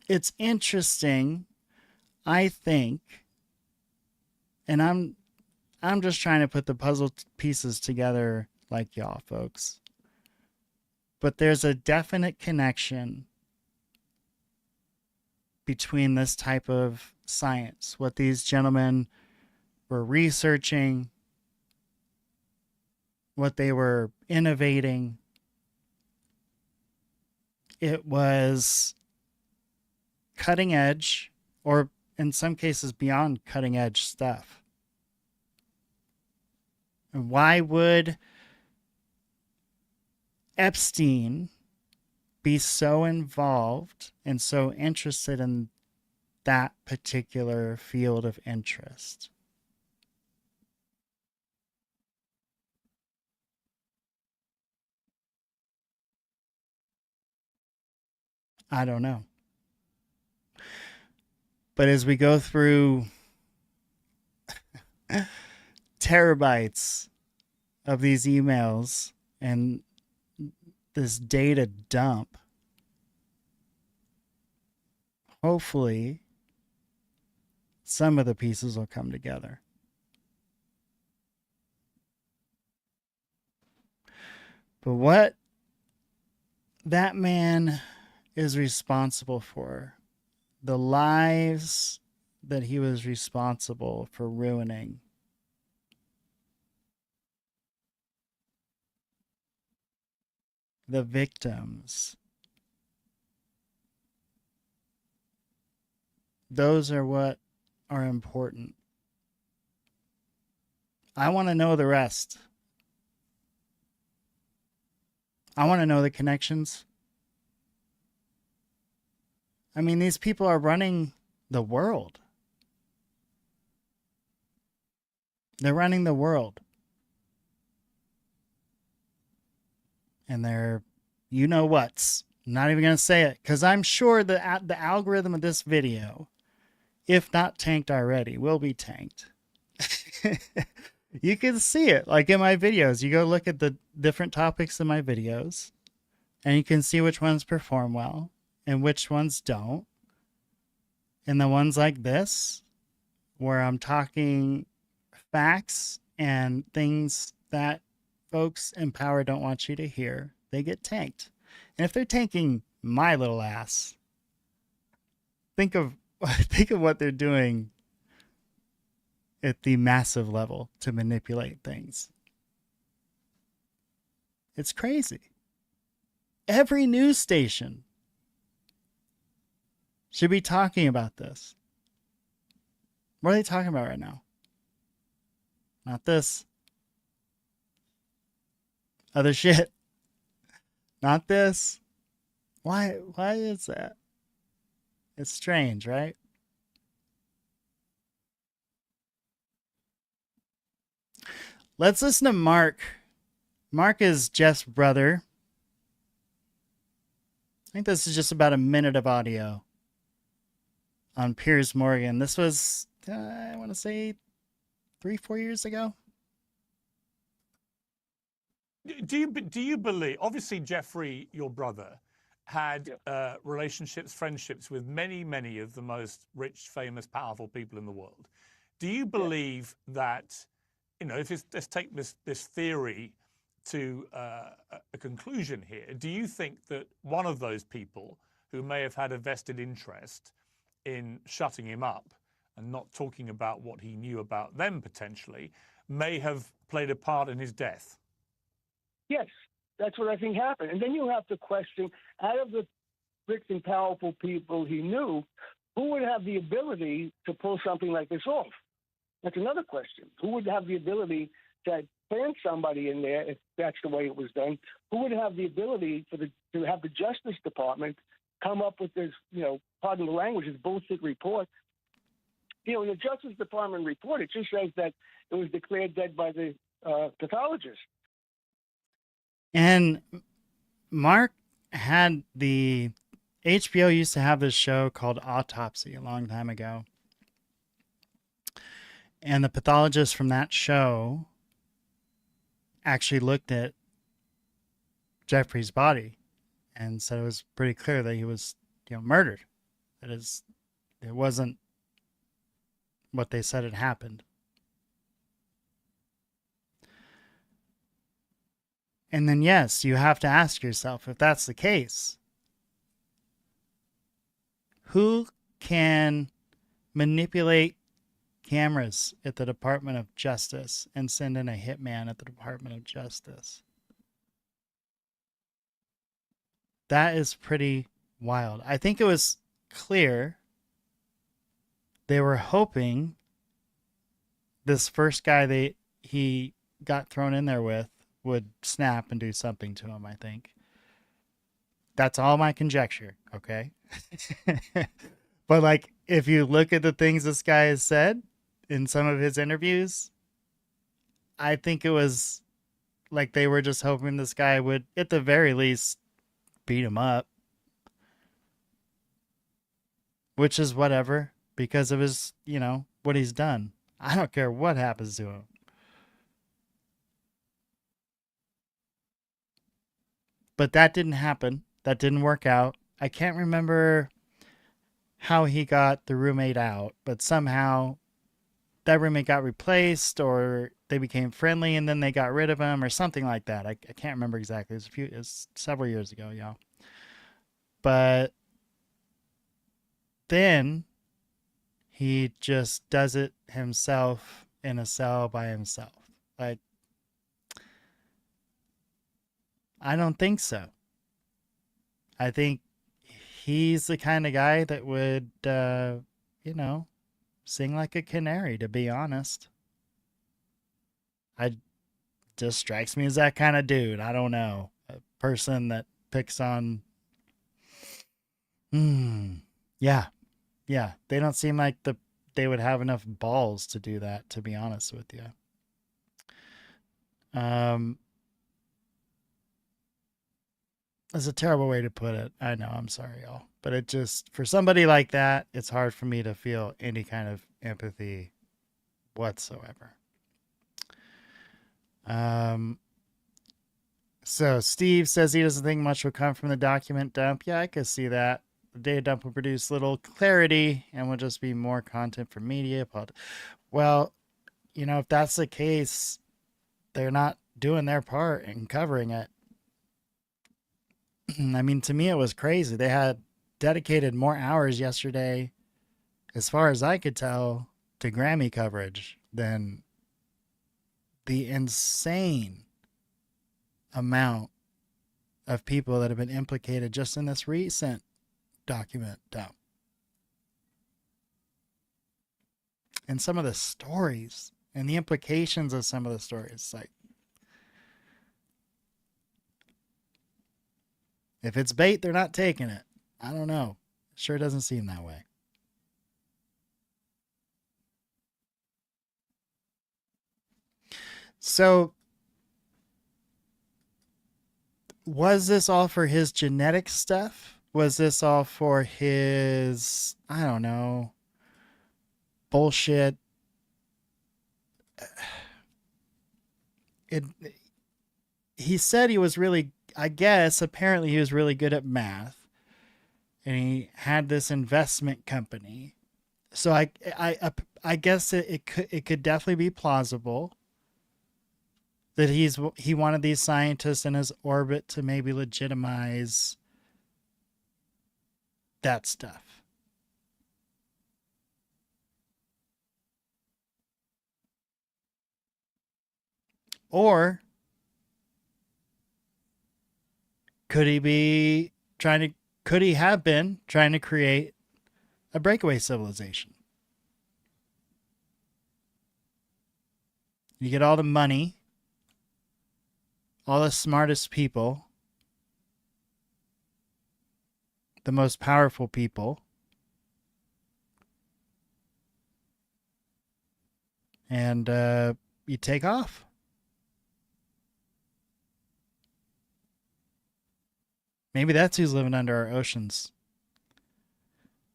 it's interesting, I think, and I'm just trying to put the puzzle pieces together like y'all folks. But there's a definite connection between this type of science, what these gentlemen were researching, what they were innovating. It was cutting edge, or in some cases beyond cutting edge stuff. And why would Epstein be so involved and so interested in that particular field of interest? I don't know. But as we go through terabytes of these emails and this data dump, hopefully some of the pieces will come together. But what that man is responsible for, the lives that he was responsible for ruining, the victims, those are what are important. I want to know the rest. I want to know the connections. I mean, these people are running the world. They're running the world. And they're, you know what's. I'm not even going to say it, because I'm sure the algorithm of this video, if not tanked already, will be tanked. You can see it, like in my videos. You go look at the different topics in my videos, and you can see which ones perform well and which ones don't. And the ones like this, where I'm talking facts and things that folks in power don't want you to hear, they get tanked. And if they're tanking my little ass, think of what they're doing at the massive level to manipulate things. It's crazy. Every news station should be talking about this. What are they talking about right now? Not this. Other shit. Not this. Why is that? It's strange, right? Let's listen to Mark. Mark is Jeff's brother. I think this is just about a minute of audio on Piers Morgan. This was, I want to say, 3-4 years ago. Do you believe? Obviously, Jeffrey, your brother, had relationships, friendships with many of the most rich, famous, powerful people in the world. Do you believe that, you know, let's take this theory to a conclusion here? Do you think that one of those people who may have had a vested interest in shutting him up and not talking about what he knew about them potentially may have played a part in his death. Yes, that's what I think happened. And then you have to question, out of the rich and powerful people he knew, who would have the ability to pull something like this off? That's another question. Who would have the ability to plant somebody in there if that's the way it was done? Who would have the ability to have the Justice Department come up with this, pardon the language, this bullshit report? In the Justice Department report, it just says that it was declared dead by the pathologist. And Mark had HBO used to have this show called Autopsy a long time ago. And the pathologist from that show actually looked at Jeffrey's body and said it was pretty clear that he was, murdered. It wasn't what they said had happened. And then, yes, you have to ask yourself, if that's the case, who can manipulate cameras at the Department of Justice and send in a hitman at the Department of Justice? That is pretty wild. I think it was clear they were hoping this first guy he got thrown in there with would snap and do something to him, I think. That's all my conjecture, okay? But if you look at the things this guy has said in some of his interviews, I think it was like they were just hoping this guy would, at the very least, beat him up. Which is whatever, because of his, what he's done. I don't care what happens to him. But that didn't happen. That didn't work out. I can't remember how he got the roommate out, but somehow that roommate got replaced, or they became friendly and then they got rid of him, or something like that. I can't remember exactly. It was several years ago, y'all. But then he just does it himself in a cell by himself. I don't think so. I think he's the kind of guy that would, sing like a canary, to be honest. Just strikes me as that kind of dude. I don't know. A person that picks on... Yeah. Yeah. They don't seem like they would have enough balls to do that, to be honest with you. That's a terrible way to put it. I know. I'm sorry, y'all. But it just, for somebody like that, it's hard for me to feel any kind of empathy whatsoever. So Steve says he doesn't think much will come from the document dump. Yeah, I could see that. The data dump will produce little clarity and will just be more content for media. Well, if that's the case, they're not doing their part in covering it. I mean, to me, it was crazy. They had dedicated more hours yesterday, as far as I could tell, to Grammy coverage than the insane amount of people that have been implicated just in this recent document dump. And some of the stories and the implications of some of the stories, if it's bait, they're not taking it. I don't know. Sure doesn't seem that way. So, was this all for his genetic stuff? Was this all for his, I don't know, bullshit? He said he was really, I guess, apparently he was really good at math. And he had this investment company. So I guess it could definitely be plausible that he wanted these scientists in his orbit to maybe legitimize that stuff. Or could he have been trying to create a breakaway civilization? You get all the money, all the smartest people, the most powerful people, and you take off. Maybe that's who's living under our oceans.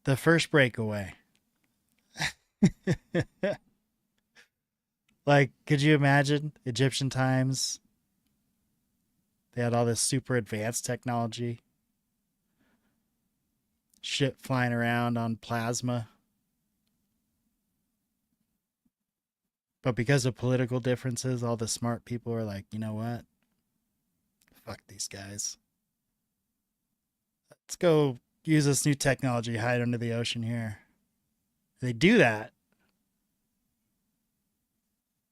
The first breakaway. Like, could you imagine Egyptian times? They had all this super advanced technology. Shit flying around on plasma. But because of political differences, all the smart people are like, you know what? Fuck these guys. Let's go use this new technology, hide under the ocean here. They do that.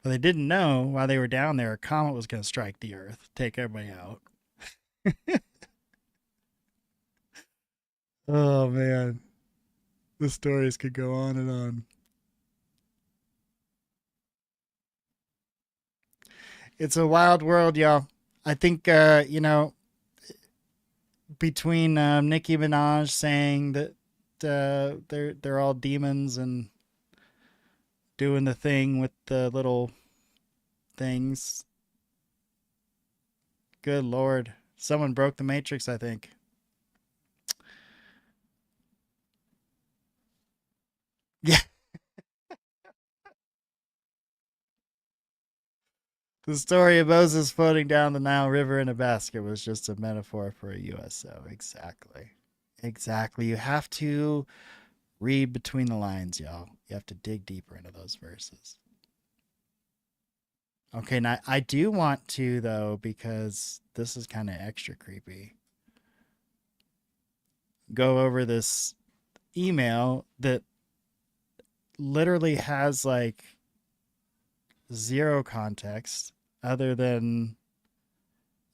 But they didn't know while they were down there, a comet was going to strike the Earth, take everybody out. Oh, man. The stories could go on and on. It's a wild world, y'all. I think, between Nicki Minaj saying that they're all demons and doing the thing with the little things. Good Lord. Someone broke the Matrix, I think. Yeah. The story of Moses floating down the Nile River in a basket was just a metaphor for a USO. Exactly. Exactly. You have to read between the lines, y'all. You have to dig deeper into those verses. Okay, now I do want to, though, because this is kind of extra creepy, go over this email that literally has like zero context other than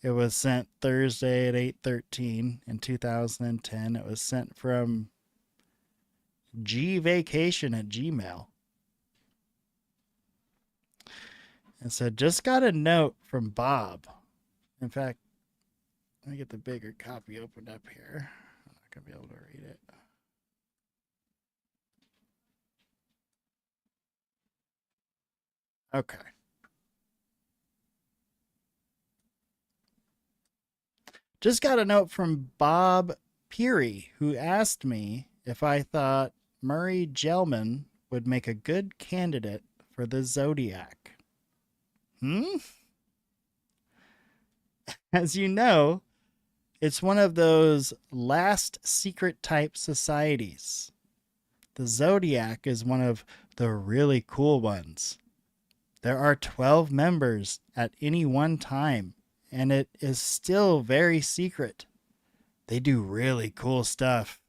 it was sent Thursday at 8:13 in 2010. It was sent from gvacation@gmail.com. And so just got a note from Bob. In fact, let me get the bigger copy opened up here. I'm not going to be able to read it. Okay. Just got a note from Bob Peary, who asked me if I thought Murray Gell-Mann would make a good candidate for the Zodiac. As you know, it's one of those last secret type societies. The Zodiac is one of the really cool ones. There are 12 members at any one time, and it is still very secret. They do really cool stuff.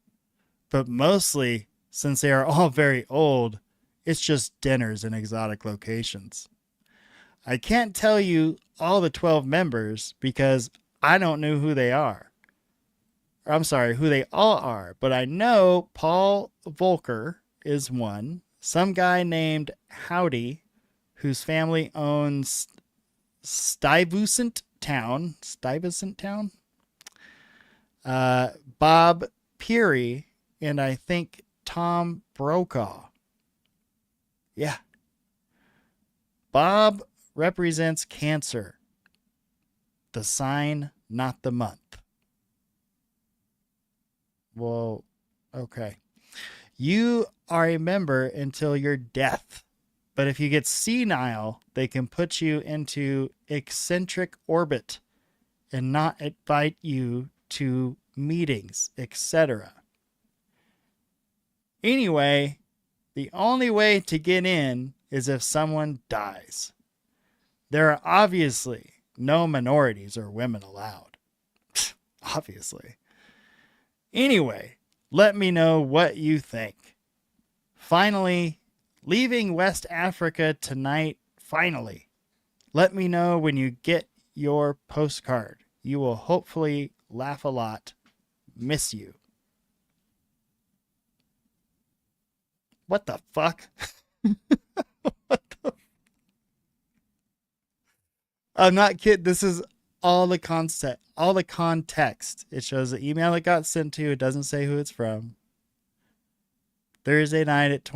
But mostly, since they are all very old, it's just dinners in exotic locations. I can't tell you all the 12 members because I don't know who they are. I'm sorry, who they all are. But I know Paul Volcker is one. Some guy named Howdy, whose family owns Stuyvesant Town. Bob Peary, and I think Tom Brokaw. Yeah. Bob represents Cancer. The sign, not the month. Well, okay. You are a member until your death. But if you get senile, they can put you into eccentric orbit and not invite you to meetings, etc. Anyway, the only way to get in is if someone dies. There are obviously no minorities or women allowed. Obviously. Anyway, let me know what you think. Finally, leaving West Africa tonight. Finally, Let me know when you get your postcard. You will hopefully laugh a lot. Miss you. What the fuck? What the... I'm not kidding. This is all the concept, all the context. It shows the email it got sent to. It doesn't say who it's from. Thursday night at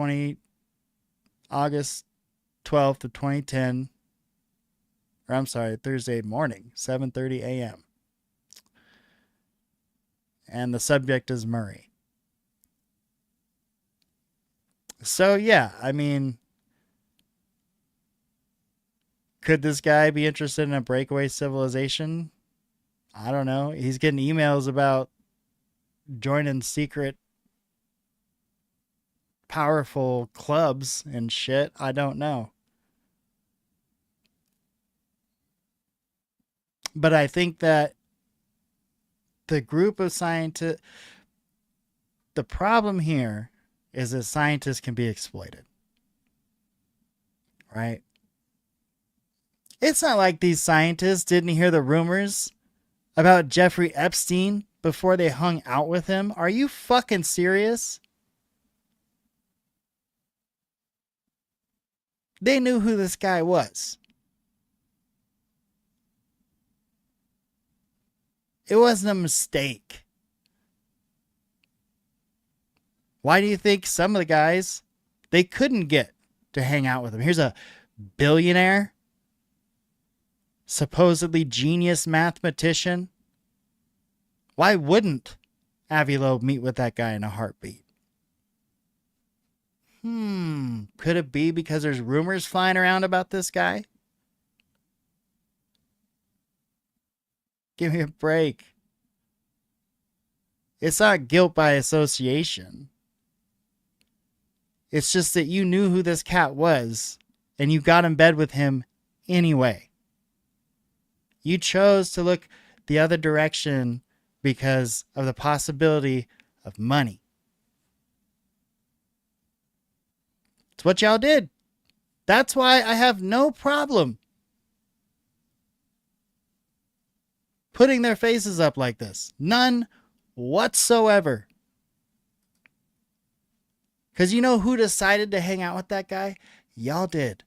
August 12th of 2010. Or I'm sorry, Thursday morning, 7:30 a.m. And the subject is Murray. So yeah, I mean, could this guy be interested in a breakaway civilization? I don't know. He's getting emails about joining secret powerful clubs and shit. I don't know. But I think that the group of scientists, the problem here is that scientists can be exploited. Right? It's not like these scientists didn't hear the rumors about Jeffrey Epstein before they hung out with him. Are you fucking serious? They knew who this guy was. It wasn't a mistake. Why do you think some of the guys, they couldn't get to hang out with him? Here's a billionaire, supposedly genius mathematician. Why wouldn't Avi Loeb meet with that guy in a heartbeat? Could it be because there's rumors flying around about this guy? Give me a break. It's not guilt by association. It's just that you knew who this cat was and you got in bed with him anyway. You chose to look the other direction because of the possibility of money. It's what y'all did. That's why I have no problem putting their faces up like this. None whatsoever. Because you know who decided to hang out with that guy? Y'all did.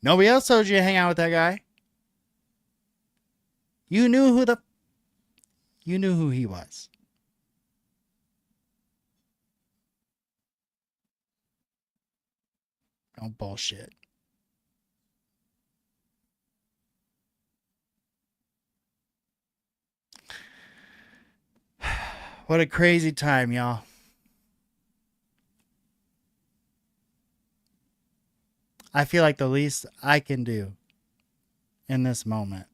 Nobody else told you to hang out with that guy. You knew who he was. Oh, bullshit. What a crazy time, y'all. I feel like the least I can do in this moment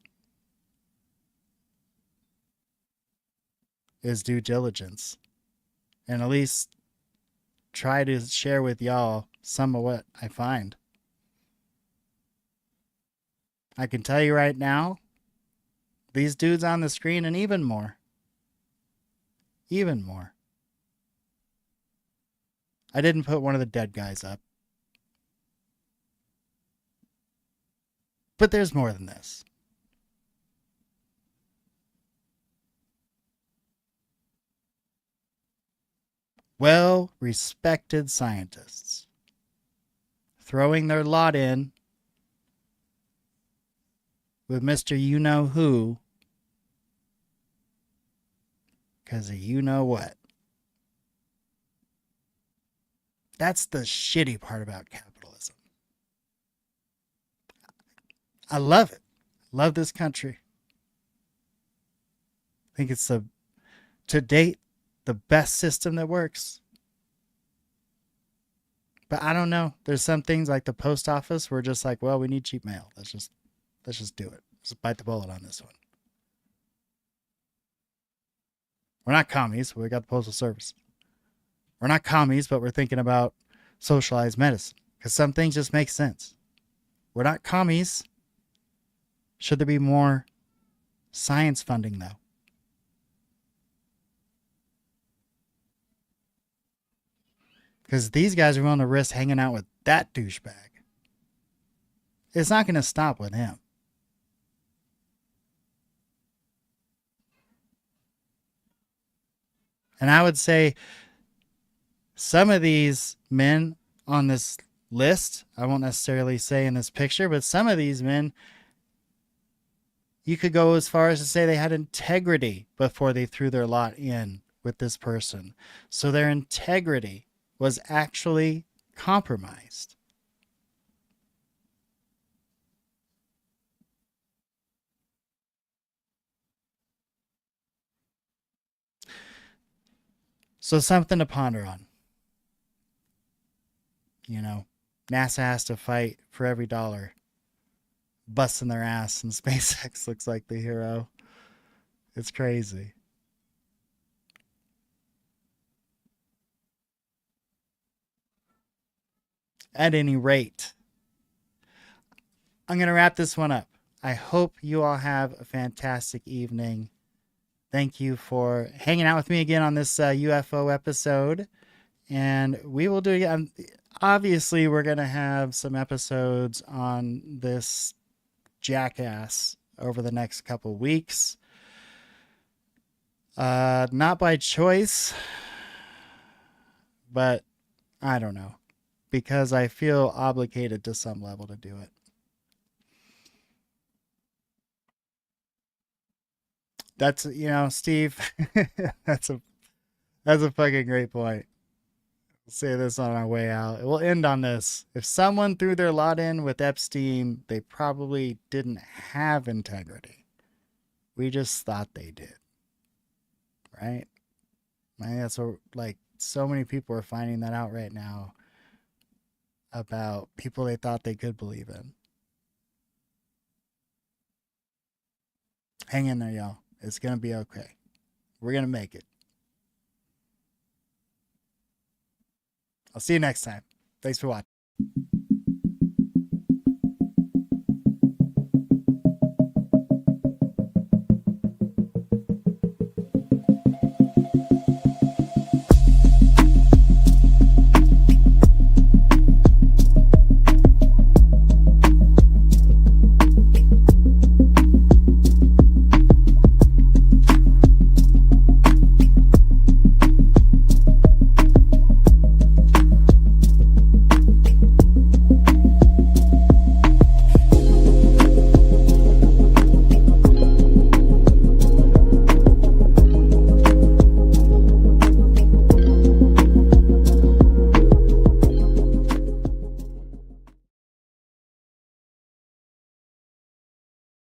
is due diligence and at least try to share with y'all some of what I find. I can tell you right now, these dudes on the screen and even more. Even more. I didn't put one of the dead guys up. But there's more than this. Well-respected scientists throwing their lot in with Mr. You-Know-Who because of you-know-what. That's the shitty part about capitalism. I love it. Love this country. I think it's to date, the best system that works. But I don't know. There's some things like the post office where just like, well, we need cheap mail. Let's just do it. Let's bite the bullet on this one. We're not commies, but we got the postal service. We're not commies, but we're thinking about socialized medicine because some things just make sense. We're not commies. Should there be more science funding though? Because these guys are willing to risk hanging out with that douchebag. It's not going to stop with him. And I would say some of these men on this list, I won't necessarily say in this picture, but some of these men, you could go as far as to say they had integrity before they threw their lot in with this person. So their integrity was actually compromised. So something to ponder on. You know, NASA has to fight for every dollar. Busting their ass, and SpaceX looks like the hero. It's crazy. At any rate, I'm going to wrap this one up. I hope you all have a fantastic evening. Thank you for hanging out with me again on this UFO episode. And we will do it again. Obviously, we're going to have some episodes on this jackass over the next couple weeks. Not by choice, but I don't know. Because I feel obligated to some level to do it. That's, you know, Steve, that's a fucking great point. I'll say this on our way out. We'll end on this. If someone threw their lot in with Epstein, they probably didn't have integrity. We just thought they did. Right? I think that's what, like, so many people are finding that out right now about people they thought they could believe in. Hang in there, y'all. It's going to be okay. We're going to make it. I'll see you next time. Thanks for watching.